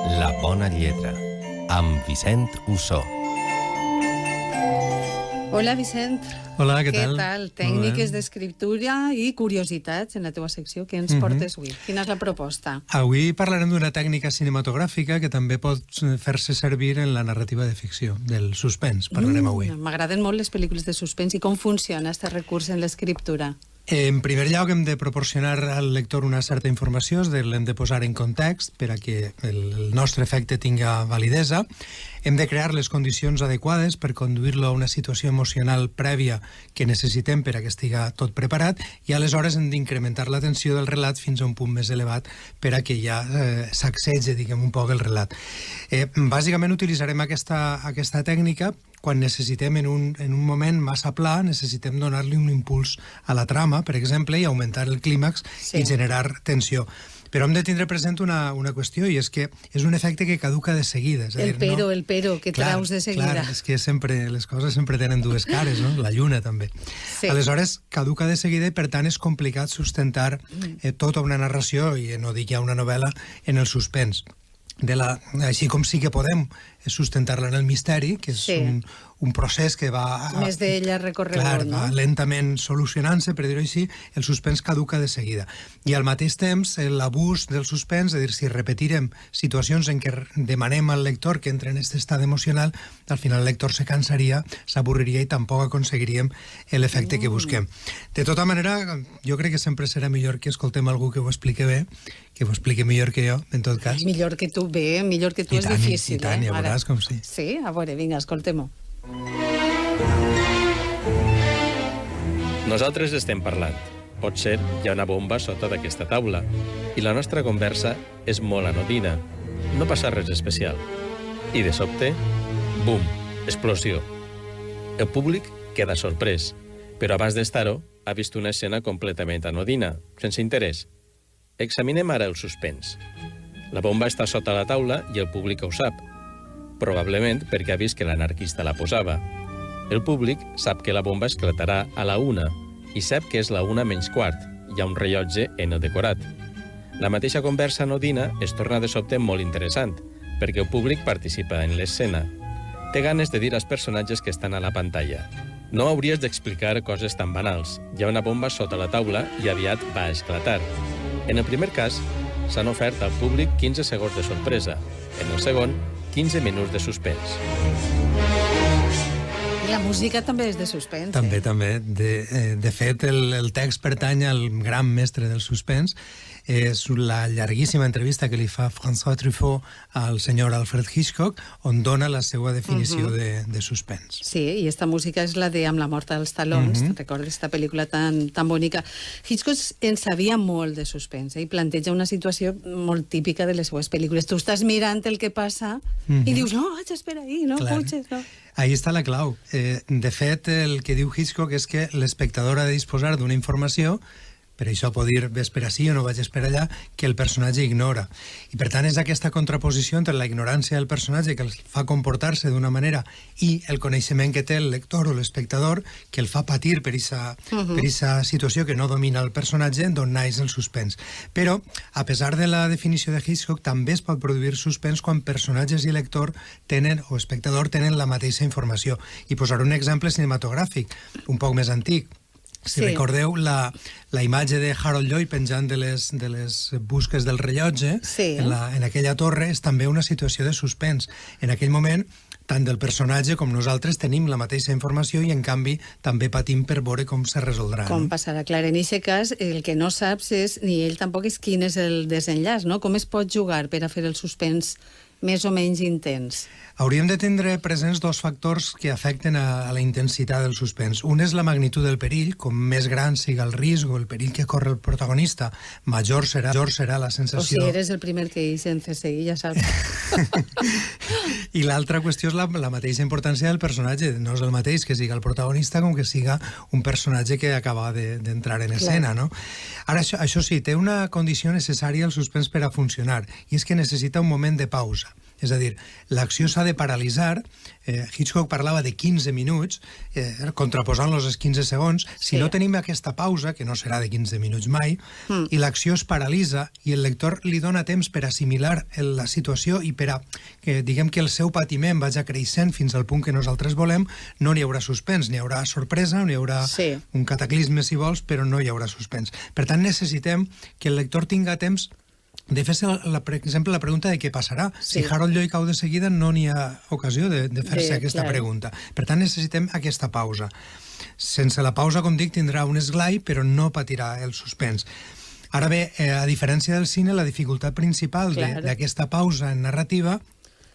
La bona lletra, amb Vicent Ussó. Hola, Vicent. Hola, què tal? Què tal? Tècniques d'escriptura i curiositats en la teva secció. Què ens portes avui? Quina és la proposta? Avui parlarem d'una tècnica cinematogràfica que també pot fer-se servir en la narrativa de ficció, del suspens. Parlarem avui. M'agraden molt les pel·lícules de suspens i com funciona aquest recurs en l'escriptura. En primer lloc, hem de proporcionar al lector una certa informació, l'hem de posar en context per a que el nostre efecte tinga validesa. Hem de crear les condicions adequades per conduir-lo a una situació emocional prèvia que necessitem per a que estiga tot preparat i aleshores hem d'incrementar la tensió del relat fins a un punt més elevat per a que ja sacsege, diguem, un poc el relat. Bàsicament utilitzarem aquesta tècnica quan necessitem en un moment massa pla, necessitem donar-li un impuls a la trama, per exemple, i augmentar el clímax i generar tensió. Però hem de tindre present una qüestió, i és que és un efecte que caduca de seguida. El pero, que traus de seguida. Clar, és que les coses sempre tenen dues cares, no? La lluna també. Sí. Aleshores, caduca de seguida i per tant és complicat sustentar tota una narració, i no dic ja una novel·la, en el suspens. Així com sí que podem sustentar-la en el misteri, que és un procés que va... Més d'ella recorregut, clar, no? va lentament solucionant-se, per dir-ho així, el suspens caduca de seguida. I al mateix temps, l'abús del suspens, és a dir, si repetirem situacions en què demanem al lector que entre en aquest estat emocional, al final el lector se cansaria, s'avorriria i tampoc aconseguiríem l'efecte que busquem. De tota manera, jo crec que sempre serà millor que escoltem algú que ho expliqui bé, que ho expliqui millor que jo, en tot cas. Millor que tu bé, millor que tu és difícil. I tant, ja veuràs com sí. Sí? A veure, vinga, escoltem-ho. Nosaltres estem parlant. Potser hi ha una bomba sota d'aquesta taula i la nostra conversa és molt anodina. No passa res especial. I de sobte, bum, explosió. El públic queda sorprès, però abans d'estar-ho ha vist una escena completament anodina, sense interès. Examinem ara el suspens. La bomba està sota la taula i el públic ho sap. Probablement perquè ha vist que l'anarquista la posava. El públic sap que la bomba esclatarà a la 1 i sap que és la 1:15. Hi ha un rellotge en el decorat. La mateixa conversa anodina es torna de sobte molt interessant, perquè el públic participa en l'escena. Té ganes de dir als personatges que estan a la pantalla: no hauries d'explicar coses tan banals. Hi ha una bomba sota la taula i aviat va esclatar. En el primer cas, s'han ofert al públic 15 segons de sorpresa. En el segon, 15 minuts de suspens. I la música també és de suspens. També. De fet, el text pertany al gran mestre del suspens. És la llarguíssima entrevista que li fa François Truffaut al senyor Alfred Hitchcock, on dona la seva definició de suspens. Sí, i esta música és la de Amb la mort als talons. Recordes esta pel·lícula tan bonica. Hitchcock en sabia molt de suspens i planteja una situació molt típica de les seues pel·lícules. Tu estàs mirant el que passa i dius, no, vaig, espera ahí, no puges, no. Ahí està la clau. De fet, el que diu Hitchcock és que l'espectador ha de disposar d'una informació, per això pot dir ves per ací o no vaig per allà, que el personatge ignora. I per tant és aquesta contraposició entre la ignorància del personatge que el fa comportar-se d'una manera i el coneixement que té el lector o l'espectador que el fa patir per aquesta situació que no domina el personatge, d'on naix el suspens. Però, a pesar de la definició de Hitchcock, també es pot produir suspens quan personatges i lector tenen, o espectador, tenen la mateixa informació. I posaré un exemple cinematogràfic, un poc més antic. Si recordeu la imatge de Harold Lloyd penjant de les busques del rellotge en aquella torre, és també una situació de suspens. En aquell moment, tant del personatge com nosaltres tenim la mateixa informació i, en canvi, també patim per veure com se resoldrà. Com passarà, clar. En aquest cas, el que no saps és, ni ell tampoc, és quin és el desenllaç, no? Com es pot jugar per a fer el suspens més o menys intens? Hauríem de tindre presents dos factors que afecten a la intensitat del suspens. Un és la magnitud del perill. Com més gran siga el risc o el perill que corre el protagonista, major serà la sensació... O si eres el primer que hi sense seguir, ja saps. I l'altra qüestió és la mateixa importància del personatge. No és el mateix que siga el protagonista com que siga un personatge que acaba d'entrar en escena, no? Ara, això sí, té una condició necessària el suspens per a funcionar, i és que necessita un moment de pausa. És a dir, l'acció s'ha de paralitzar. Hitchcock parlava de 15 minuts, contraposant-los als 15 segons. Si no tenim aquesta pausa, que no serà de 15 minuts mai, i l'acció es paralitza i el lector li dona temps per assimilar la situació i per a que, diguem que el seu patiment vagi creixent fins al punt que nosaltres volem, no n'hi haurà suspens, n'hi haurà sorpresa, n'hi haurà un cataclisme, si vols, però no hi haurà suspens. Per tant, necessitem que el lector tinga temps de fer-se, per exemple, la pregunta de què passarà. Si Harold Lloyd cau de seguida, no n'hi ha ocasió de fer-se aquesta pregunta. Per tant, necessitem aquesta pausa. Sense la pausa, com dic, tindrà un esglai, però no patirà el suspens. Ara bé, a diferència del cine, la dificultat principal d'aquesta pausa en narrativa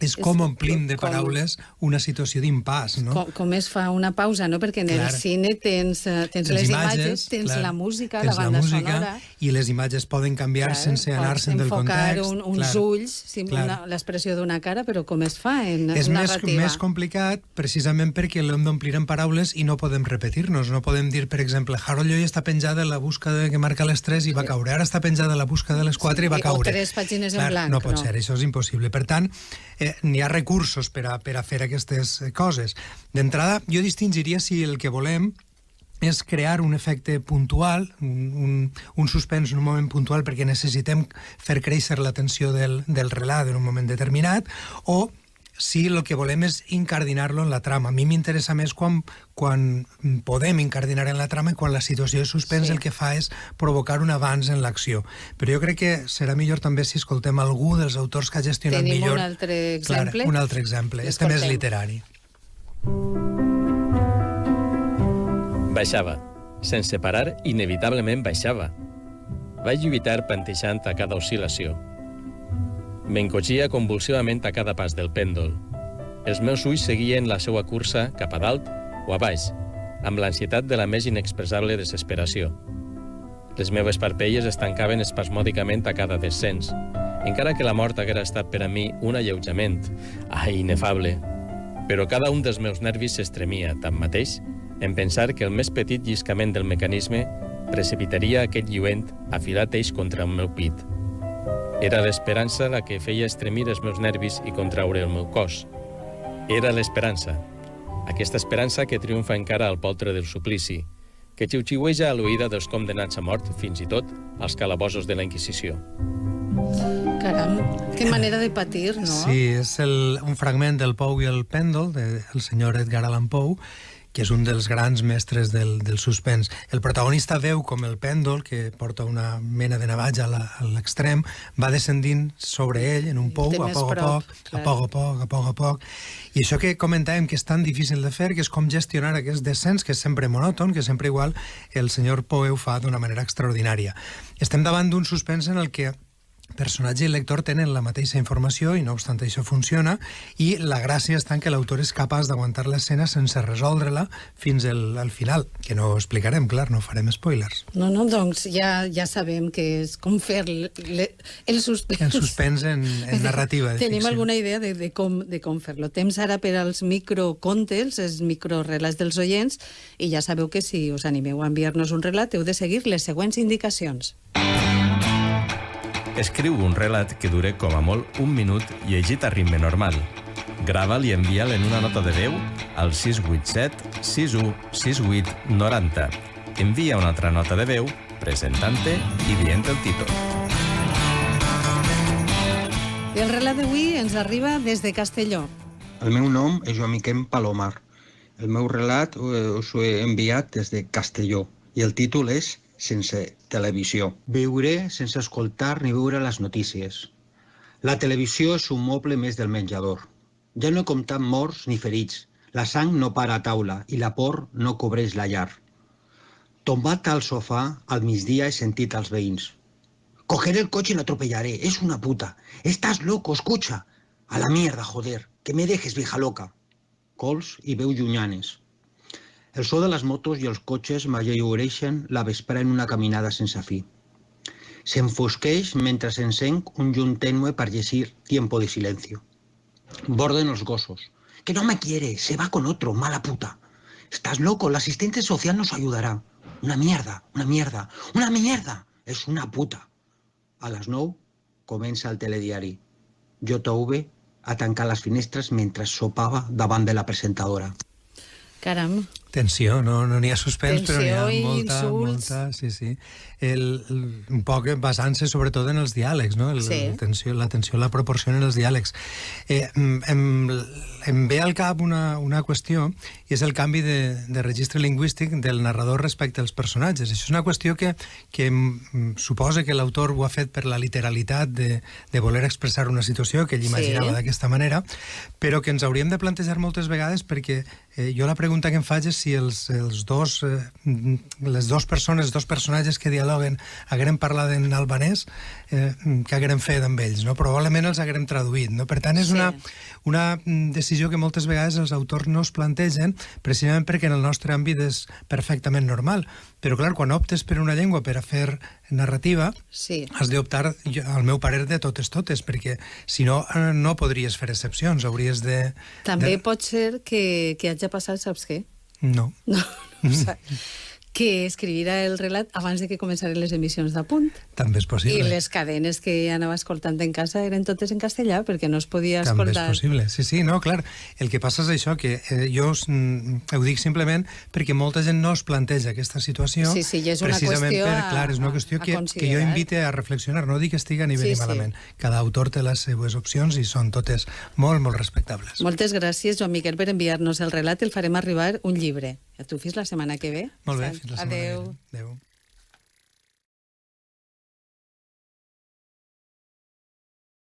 és com omplim de paraules una situació d'impàs, no? Com es fa una pausa, no? Perquè en el cine tens les imatges, tens la música, la banda sonora... I les imatges poden canviar sense anar-se'n del context. Pots enfocar uns ulls, l'expressió d'una cara, però com es fa en narrativa? És més complicat precisament perquè l'hem d'omplir en paraules i no podem repetir-nos. No podem dir, per exemple, Harold Lloyd està penjada de la búsqueda que marca les 3 i va caure. Ara està penjada de la búsqueda de les 4 i va caure. O 3 pàgines en blanc. No pot ser, això és impossible. Per tant, n'hi ha recursos per a fer aquestes coses. D'entrada, jo distingiria si el que volem és crear un efecte puntual, un suspens en un moment puntual perquè necessitem fer créixer l'atenció del relat en un moment determinat, o si el que volem és incardinar-lo en la trama. A mi m'interessa més quan podem incardinar en la trama i quan la situació de suspens el que fa és provocar un avanç en l'acció. Però jo crec que serà millor també si escoltem algú dels autors que ha gestionat millor... Tenim un altre exemple? Clar, un altre exemple. Este més literari. Baixava. Sense parar, inevitablement baixava. Vaig lluitar panteixant a cada oscil·lació. M'encogia convulsivament a cada pas del pèndol. Els meus ulls seguien la seva cursa cap a dalt o a baix, amb l'ansietat de la més inexpressable desesperació. Les meves parpelles es tancaven espasmòdicament a cada descens, encara que la mort haguera estat per a mi un alleujament, inefable. Però cada un dels meus nervis s'estremia, tanmateix, en pensar que el més petit lliscament del mecanisme precipitaria aquest lluent afilat eix contra el meu pit. Era l'esperança la que feia estremir els meus nervis i contraure el meu cos. Era l'esperança. Aquesta esperança que triomfa encara al poltre del suplici, que xiuxiueja a l'oïda dels condemnats a mort, fins i tot als calabossos de la Inquisició. Caram, que manera de patir, no? Sí, és un fragment del Poe i el pèndol, del senyor Edgar Allan Poe, que és un dels grans mestres del suspens. El protagonista veu com el pèndol, que porta una mena de navatja a l'extrem, va descendint sobre ell en un pou, a poc a poc. I això que comentàvem que és tan difícil de fer, que és com gestionar aquest descens, que és sempre monòton, que sempre igual, el senyor Poe ho fa d'una manera extraordinària. Estem davant d'un suspens en el que personatge i lector tenen la mateixa informació i no obstant això funciona, i la gràcia està en que l'autor és capaç d'aguantar l'escena sense resoldre-la fins al final, que no ho explicarem, clar, no farem spoilers. No, doncs ja sabem que és com fer el suspens. El suspens en narrativa de ficció. Tenim alguna idea de com fer-lo. Temps ara per als microcontes, els microrelats dels oients, i ja sabeu que si us animeu a enviar-nos un relat heu de seguir les següents indicacions. Escriu un relat que dure com a molt 1 minut llegit a ritme normal. Grava'l i envia'l en una nota de veu al 687 61 68 90. Envia una altra nota de veu presentant-te i dient el títol. I el relat d'avui ens arriba des de Castelló. El meu nom és Joan Miquel Palomar. El meu relat us ho he enviat des de Castelló i el títol és Sense televisió. Viuré sense escoltar ni veure les notícies. La televisió és un moble més del menjador. Ja no he comptat morts ni ferits. La sang no para a taula i la por no cobreix la llar. Tombat al sofà, al migdia he sentit als veïns. Cogeré el coche y lo atropellaré. Es una puta. Estás loco, escucha. A la mierda, joder. Que me dejes, vieja loca. Cols i veu llunyanes. El so de les motos i els cotxes m'allaureixen la vespre en una caminada sense fi. S'enfosqueix mentre s'encenc un llum tènue per llegir Tiempo de silencio. Borden els gossos. Que no me quiere, se va con otro, mala puta. Estás loco, la asistente social nos ayudará. Una mierda, una mierda, una mierda. És una puta. A les 9 comença el telediari. JV a tancar les finestres mentre sopava davant de la presentadora. Caram. Tensió, no n'hi ha suspens, però n'hi ha Tensió i insults. molta, sí. Un poc basant-se sobretot en els diàlegs, no? Sí. La tensió la proporcionen els diàlegs. Em ve al cap una qüestió, i és el canvi de registre lingüístic del narrador respecte als personatges. Això és una qüestió que suposa que l'autor ho ha fet per la literalitat de voler expressar una situació que ell imaginava d'aquesta manera, però que ens hauríem de plantejar moltes vegades, perquè jo la pregunta que em faig és si les dos personatges que dialoguen hagueren parlat en albanès, què hagueren fet amb ells, no? Probablement els hagueren traduït, no? Per tant, és una decisió que moltes vegades els autors no es plantegen, precisament perquè en el nostre àmbit és perfectament normal. Però, clar, quan optes per una llengua per a fer narrativa, has d'optar, al meu parer, de totes, perquè si no, no podries fer excepcions, hauries de... També pot ser que hagi passat, saps què? No. No ho saps. Que escrivirà el relat abans de que començaren les emissions d'A Punt. També és possible. I les cadenes que anava escoltant en casa eren totes en castellà, perquè no es podia escoltar... També és possible, sí, no, clar. El que passa és això, que jo ho dic simplement perquè molta gent no es planteja aquesta situació. Sí, i és una qüestió és una qüestió que jo invite a reflexionar, no dic que estigui ni bé ni malament. Cada autor té les seues opcions i són totes molt, molt respectables. Moltes gràcies, Joan Miquel, per enviar-nos el relat. El farem arribar un llibre. A tu fins la setmana que ve. Molt bé, fins la setmana que ve. Adéu. Adéu.